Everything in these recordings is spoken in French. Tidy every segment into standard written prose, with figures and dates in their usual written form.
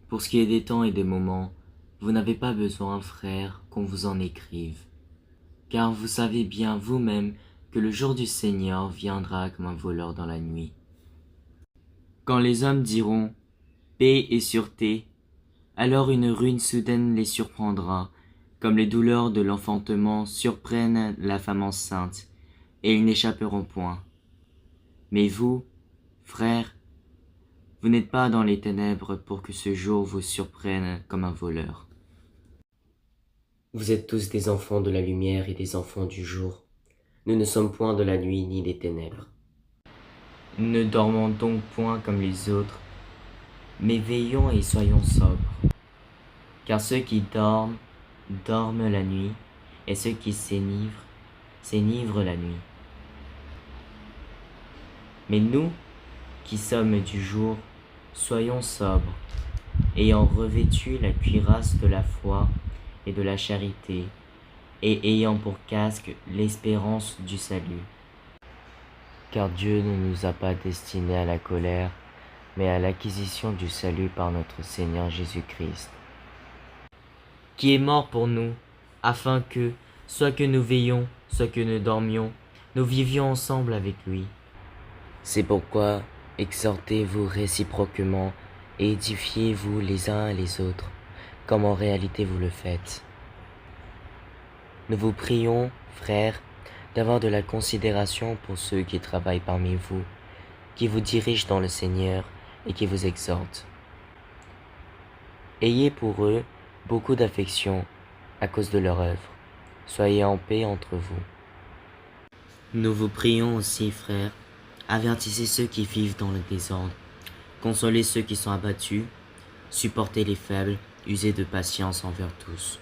Pour ce qui est des temps et des moments, vous n'avez pas besoin, frères, qu'on vous en écrive. Car vous savez bien vous-même que le jour du Seigneur viendra comme un voleur dans la nuit. Quand les hommes diront « paix et sûreté », alors une ruine soudaine les surprendra, comme les douleurs de l'enfantement surprennent la femme enceinte, et ils n'échapperont point. Mais vous, frères, vous n'êtes pas dans les ténèbres pour que ce jour vous surprenne comme un voleur. Vous êtes tous des enfants de la lumière et des enfants du jour. Nous ne sommes point de la nuit ni des ténèbres. Ne dormons donc point comme les autres, mais veillons et soyons sobres. Car ceux qui dorment, dorment la nuit, et ceux qui s'énivrent, s'énivrent la nuit. Mais nous, qui sommes du jour, soyons sobres, ayant revêtu la cuirasse de la foi et de la charité, et ayant pour casque l'espérance du salut. Car Dieu ne nous a pas destinés à la colère, mais à l'acquisition du salut par notre Seigneur Jésus-Christ, qui est mort pour nous, afin que, soit que nous veillions, soit que nous dormions, nous vivions ensemble avec lui. C'est pourquoi exhortez-vous réciproquement et édifiez-vous les uns les autres, comme en réalité vous le faites. Nous vous prions, frères, d'avoir de la considération pour ceux qui travaillent parmi vous, qui vous dirigent dans le Seigneur et qui vous exhortent. Ayez pour eux beaucoup d'affection à cause de leur œuvre. Soyez en paix entre vous. Nous vous prions aussi, frères, avertissez ceux qui vivent dans le désordre, consolez ceux qui sont abattus, supportez les faibles, usez de patience envers tous.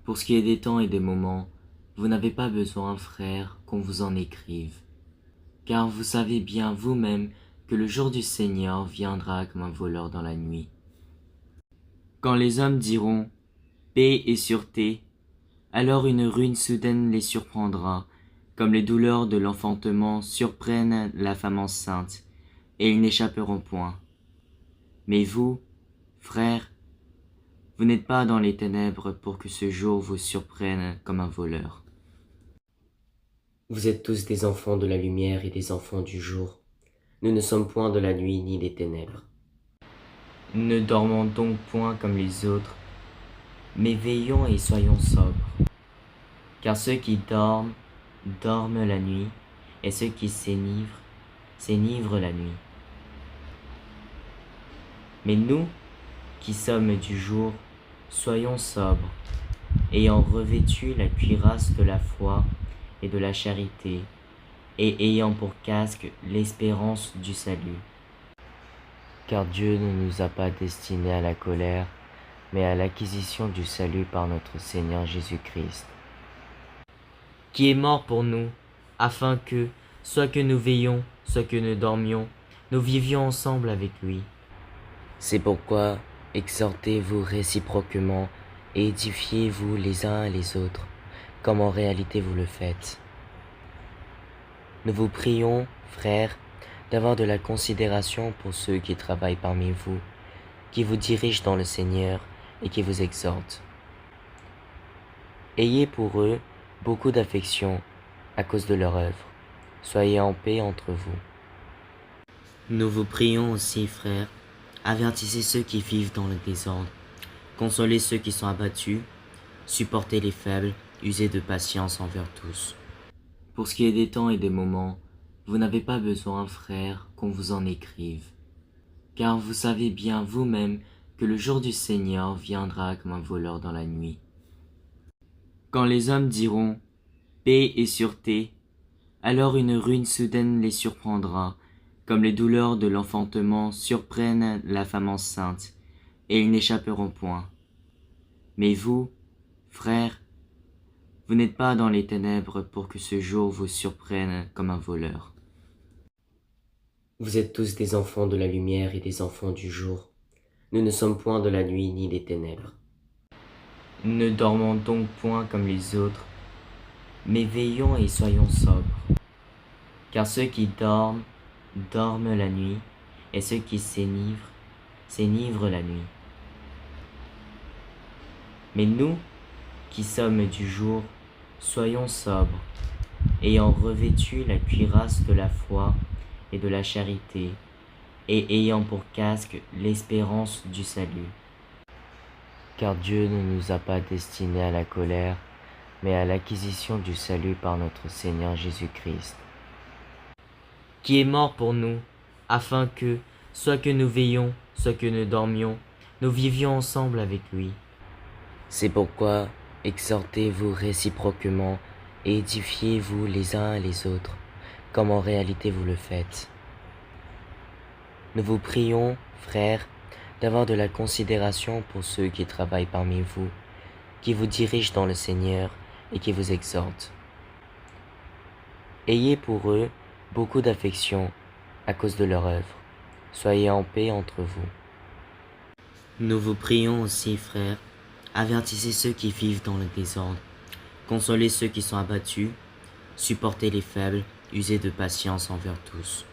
Pour ce qui est des temps et des moments, vous n'avez pas besoin, frères, qu'on vous en écrive. Car vous savez bien vous-même que le jour du Seigneur viendra comme un voleur dans la nuit. Quand les hommes diront « paix et sûreté », alors une ruine soudaine les surprendra, comme les douleurs de l'enfantement surprennent la femme enceinte, et ils n'échapperont point. Mais vous, frères, vous n'êtes pas dans les ténèbres pour que ce jour vous surprenne comme un voleur. Vous êtes tous des enfants de la lumière et des enfants du jour. Nous ne sommes point de la nuit ni des ténèbres. Ne dormons donc point comme les autres, mais veillons et soyons sobres. Car ceux qui dorment, dorment la nuit, et ceux qui s'énivrent, s'énivrent la nuit. Mais nous, qui sommes du jour, soyons sobres, ayant revêtu la cuirasse de la foi et de la charité, et ayant pour casque l'espérance du salut. Car Dieu ne nous a pas destinés à la colère, mais à l'acquisition du salut par notre Seigneur Jésus-Christ, qui est mort pour nous, afin que, soit que nous veillions, soit que nous dormions, nous vivions ensemble avec lui. C'est pourquoi exhortez-vous réciproquement et édifiez-vous les uns les autres, comme en réalité vous le faites. Nous vous prions, frères, d'avoir de la considération pour ceux qui travaillent parmi vous, qui vous dirigent dans le Seigneur et qui vous exhortent. Ayez pour eux beaucoup d'affection à cause de leur œuvre. Soyez en paix entre vous. Nous vous prions aussi, frères, avertissez ceux qui vivent dans le désordre, consolez ceux qui sont abattus, supportez les faibles, usez de patience envers tous. Pour ce qui est des temps et des moments, vous n'avez pas besoin, frères, qu'on vous en écrive. Car vous savez bien vous-même que le jour du Seigneur viendra comme un voleur dans la nuit. Quand les hommes diront « paix et sûreté », alors une ruine soudaine les surprendra, comme les douleurs de l'enfantement surprennent la femme enceinte, et ils n'échapperont point. Mais vous, frères, vous n'êtes pas dans les ténèbres pour que ce jour vous surprenne comme un voleur. Vous êtes tous des enfants de la lumière et des enfants du jour. Nous ne sommes point de la nuit ni des ténèbres. Ne dormons donc point comme les autres, mais veillons et soyons sobres. Car ceux qui dorment, dorment la nuit, et ceux qui s'énivrent, s'énivrent la nuit. Mais nous, qui sommes du jour, soyons sobres, ayant revêtu la cuirasse de la foi et de la charité, et ayant pour casque l'espérance du salut. Car Dieu ne nous a pas destinés à la colère, mais à l'acquisition du salut par notre Seigneur Jésus-Christ, Qui est mort pour nous, afin que, soit que nous veillions, soit que nous dormions, nous vivions ensemble avec lui. C'est pourquoi exhortez-vous réciproquement et édifiez-vous les uns les autres, comme en réalité vous le faites. Nous vous prions, frères, d'avoir de la considération pour ceux qui travaillent parmi vous, qui vous dirigent dans le Seigneur et qui vous exhortent. Ayez pour eux beaucoup d'affection à cause de leur œuvre. Soyez en paix entre vous. Nous vous prions aussi, frères, avertissez ceux qui vivent dans le désordre, consolez ceux qui sont abattus, supportez les faibles, usez de patience envers tous.